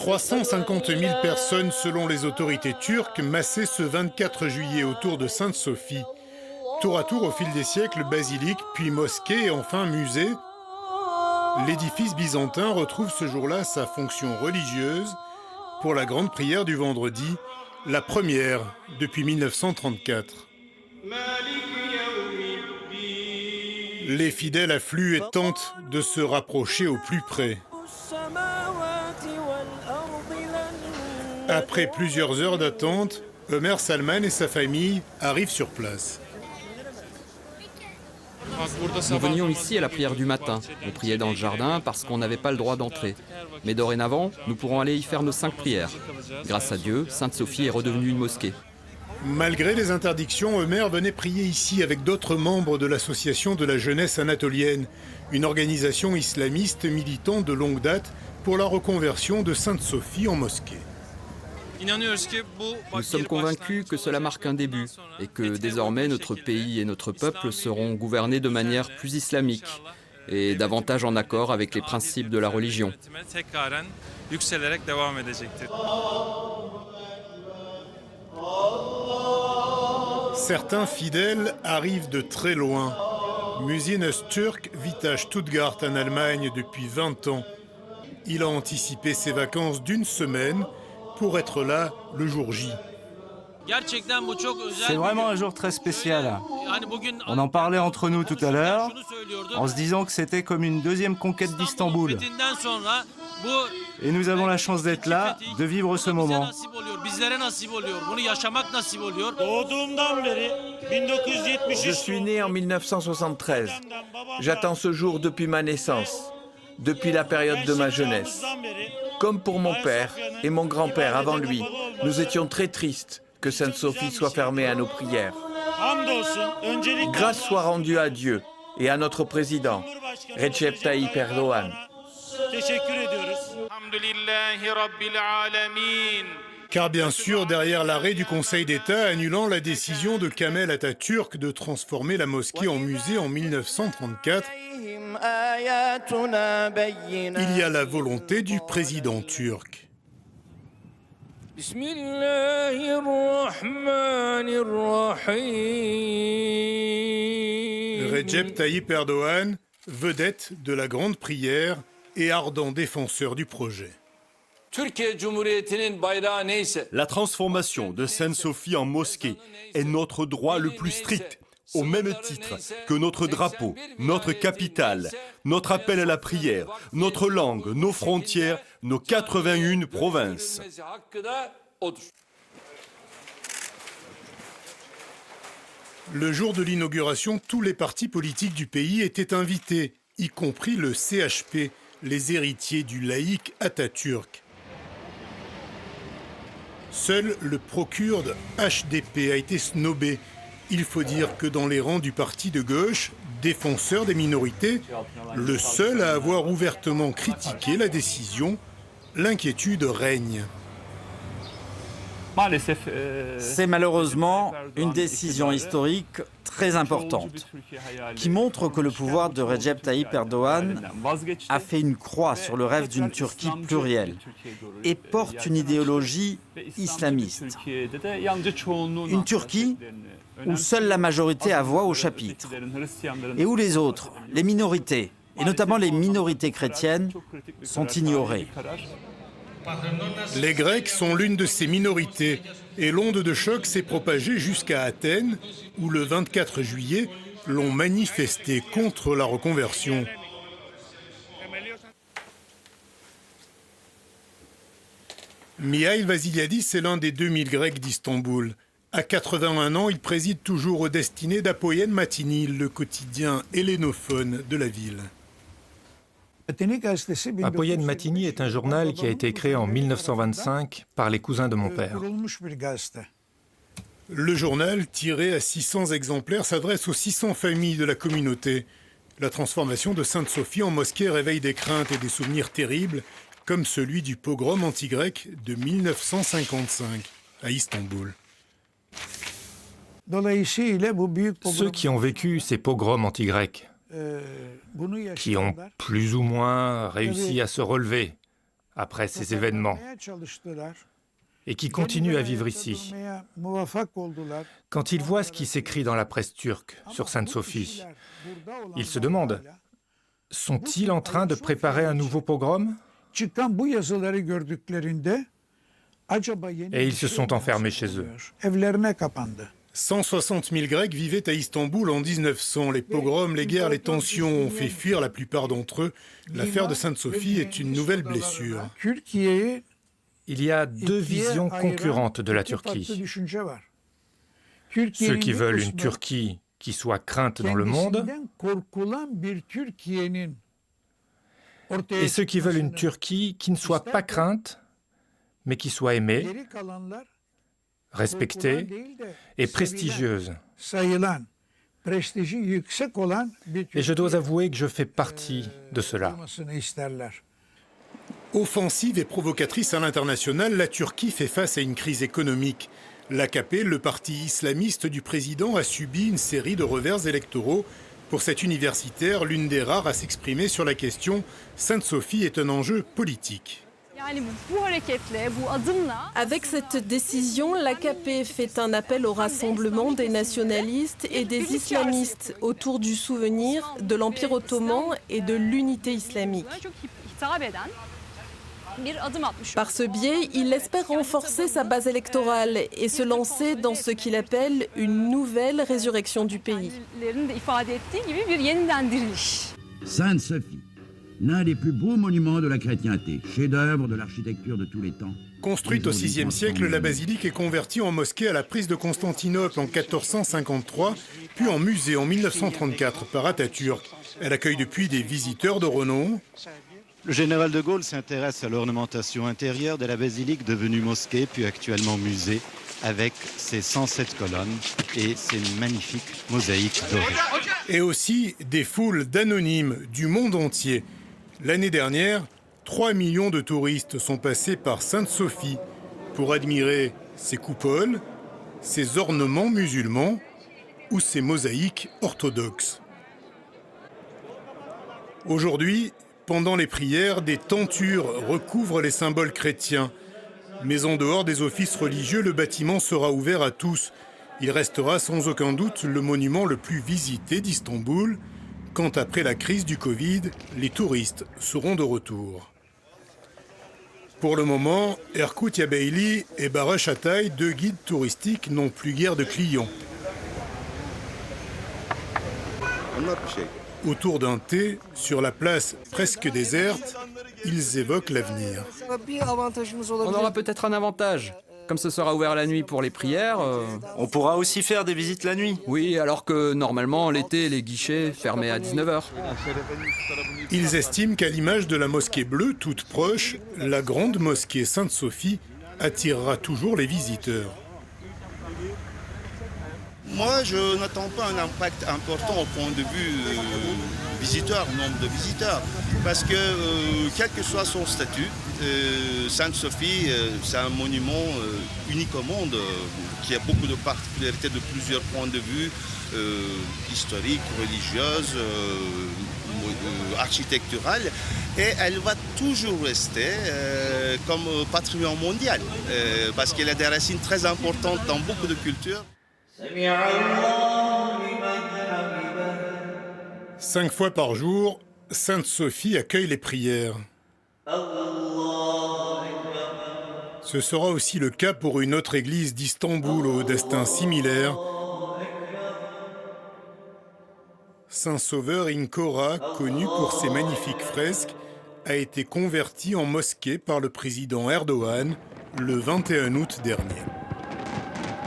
350 000 personnes selon les autorités turques massées ce 24 juillet autour de Sainte-Sophie. Tour à tour au fil des siècles, basilique, puis mosquée et enfin musée. L'édifice byzantin retrouve ce jour-là sa fonction religieuse pour la grande prière du vendredi, la première depuis 1934. Les fidèles affluent et tentent de se rapprocher au plus près. Après plusieurs heures d'attente, Ömer Salman et sa famille arrivent sur place. Nous venions ici à la prière du matin. On priait dans le jardin parce qu'on n'avait pas le droit d'entrer. Mais dorénavant, nous pourrons aller y faire nos 5 prières. Grâce à Dieu, Sainte-Sophie est redevenue une mosquée. Malgré les interdictions, Ömer venait prier ici avec d'autres membres de l'association de la jeunesse anatolienne, une organisation islamiste militant de longue date pour la reconversion de Sainte-Sophie en mosquée. Nous sommes convaincus que cela marque un début et que désormais notre pays et notre peuple seront gouvernés de manière plus islamique et davantage en accord avec les principes de la religion. Certains fidèles arrivent de très loin. Muhsin Öztürk vit à Stuttgart en Allemagne depuis 20 ans. Il a anticipé ses vacances d'une semaine pour être là le jour J. C'est vraiment un jour très spécial. On en parlait entre nous tout à l'heure, en se disant que c'était comme une deuxième conquête d'Istanbul. Et nous avons la chance d'être là, de vivre ce moment. Je suis né en 1973. J'attends ce jour depuis ma naissance, depuis la période de ma jeunesse. Comme pour mon père et mon grand-père avant lui, nous étions très tristes que Sainte-Sophie soit fermée à nos prières. Grâce soit rendue à Dieu et à notre président, Recep Tayyip Erdoğan. Car bien sûr, derrière l'arrêt du Conseil d'État annulant la décision de Kemal Atatürk de transformer la mosquée en musée en 1934, il y a la volonté du président turc. Recep Tayyip Erdoğan, vedette de la grande prière et ardent défenseur du projet. La transformation de Sainte-Sophie en mosquée est notre droit le plus strict, au même titre que notre drapeau, notre capitale, notre appel à la prière, notre langue, nos frontières, nos 81 provinces. Le jour de l'inauguration, tous les partis politiques du pays étaient invités, y compris le CHP, les héritiers du laïc Atatürk. Seul le pro-kurde HDP a été snobé. Il faut dire que dans les rangs du parti de gauche, défenseur des minorités, le seul à avoir ouvertement critiqué la décision, l'inquiétude règne. C'est malheureusement une décision historique très importante qui montre que le pouvoir de Recep Tayyip Erdoğan a fait une croix sur le rêve d'une Turquie plurielle et porte une idéologie islamiste. Une Turquie où seule la majorité a voix au chapitre et où les autres, les minorités, et notamment les minorités chrétiennes, sont ignorées. Les Grecs sont l'une de ces minorités et l'onde de choc s'est propagée jusqu'à Athènes où le 24 juillet, l'ont manifesté contre la reconversion. Mihail Vasiliadis est l'un des 2000 Grecs d'Istanbul. À 81 ans, il préside toujours aux destinées d'Apoyen Matini, le quotidien hellénophone de la ville. Apoyen Matini est un journal qui a été créé en 1925 par les cousins de mon père. Le journal, tiré à 600 exemplaires, s'adresse aux 600 familles de la communauté. La transformation de Sainte-Sophie en mosquée réveille des craintes et des souvenirs terribles, comme celui du pogrom anti-grec de 1955 à Istanbul. Ceux qui ont vécu ces pogroms anti-grecs, qui ont plus ou moins réussi à se relever, après ces événements et qui continuent à vivre ici. Quand ils voient ce qui s'écrit dans la presse turque sur Sainte-Sophie, ils se demandent, sont-ils en train de préparer un nouveau pogrom ? Et ils se sont enfermés chez eux. 160 000 Grecs vivaient à Istanbul en 1900. Les pogroms, les guerres, les tensions ont fait fuir la plupart d'entre eux. L'affaire de Sainte-Sophie est une nouvelle blessure. Il y a deux visions concurrentes de la Turquie. Ceux qui veulent une Turquie qui soit crainte dans le monde, et ceux qui veulent une Turquie qui ne soit pas crainte, mais qui soit aimée, respectée et prestigieuse. Et je dois avouer que je fais partie de cela. Offensive et provocatrice à l'international, la Turquie fait face à une crise économique. L'AKP, le parti islamiste du président, a subi une série de revers électoraux. Pour cet universitaire, l'une des rares à s'exprimer sur la question, Sainte-Sophie est un enjeu politique. Avec cette décision, l'AKP fait un appel au rassemblement des nationalistes et des islamistes autour du souvenir de l'Empire ottoman et de l'unité islamique. Par ce biais, il espère renforcer sa base électorale et se lancer dans ce qu'il appelle une nouvelle résurrection du pays. Sainte-Sophie, l'un des plus beaux monuments de la chrétienté, chef-d'œuvre de l'architecture de tous les temps. Construite au VIe siècle, la basilique est convertie en mosquée à la prise de Constantinople en 1453, puis en musée en 1934 par Atatürk. Elle accueille depuis des visiteurs de renom. Le général de Gaulle s'intéresse à l'ornementation intérieure de la basilique devenue mosquée, puis actuellement musée, avec ses 107 colonnes et ses magnifiques mosaïques dorées. Et aussi des foules d'anonymes du monde entier. L'année dernière, 3 millions de touristes sont passés par Sainte-Sophie pour admirer ses coupoles, ses ornements musulmans ou ses mosaïques orthodoxes. Aujourd'hui, pendant les prières, des tentures recouvrent les symboles chrétiens. Mais en dehors des offices religieux, le bâtiment sera ouvert à tous. Il restera sans aucun doute le monument le plus visité d'Istanbul, quand après la crise du Covid, les touristes seront de retour. Pour le moment, Erkut Yabeyli et Barış Atay, deux guides touristiques, n'ont plus guère de clients. Autour d'un thé, sur la place presque déserte, ils évoquent l'avenir. On aura peut-être un avantage. Comme ce sera ouvert la nuit pour les prières... On pourra aussi faire des visites la nuit. Oui, alors que normalement, l'été, les guichets fermés à 19h. Ils estiment qu'à l'image de la mosquée bleue, toute proche, la grande mosquée Sainte-Sophie attirera toujours les visiteurs. Moi, je n'attends pas un impact important au point de vue visiteur, nombre de visiteurs. Parce que, quel que soit son statut, Sainte-Sophie, c'est un monument unique au monde, qui a beaucoup de particularités de plusieurs points de vue, historiques, religieuses, architecturales. Et elle va toujours rester comme patrimoine mondial, parce qu'elle a des racines très importantes dans beaucoup de cultures. 5 fois par jour, Sainte-Sophie accueille les prières. Ce sera aussi le cas pour une autre église d'Istanbul au destin similaire. Saint-Sauveur Inkora, connu pour ses magnifiques fresques, a été converti en mosquée par le président Erdogan le 21 août dernier.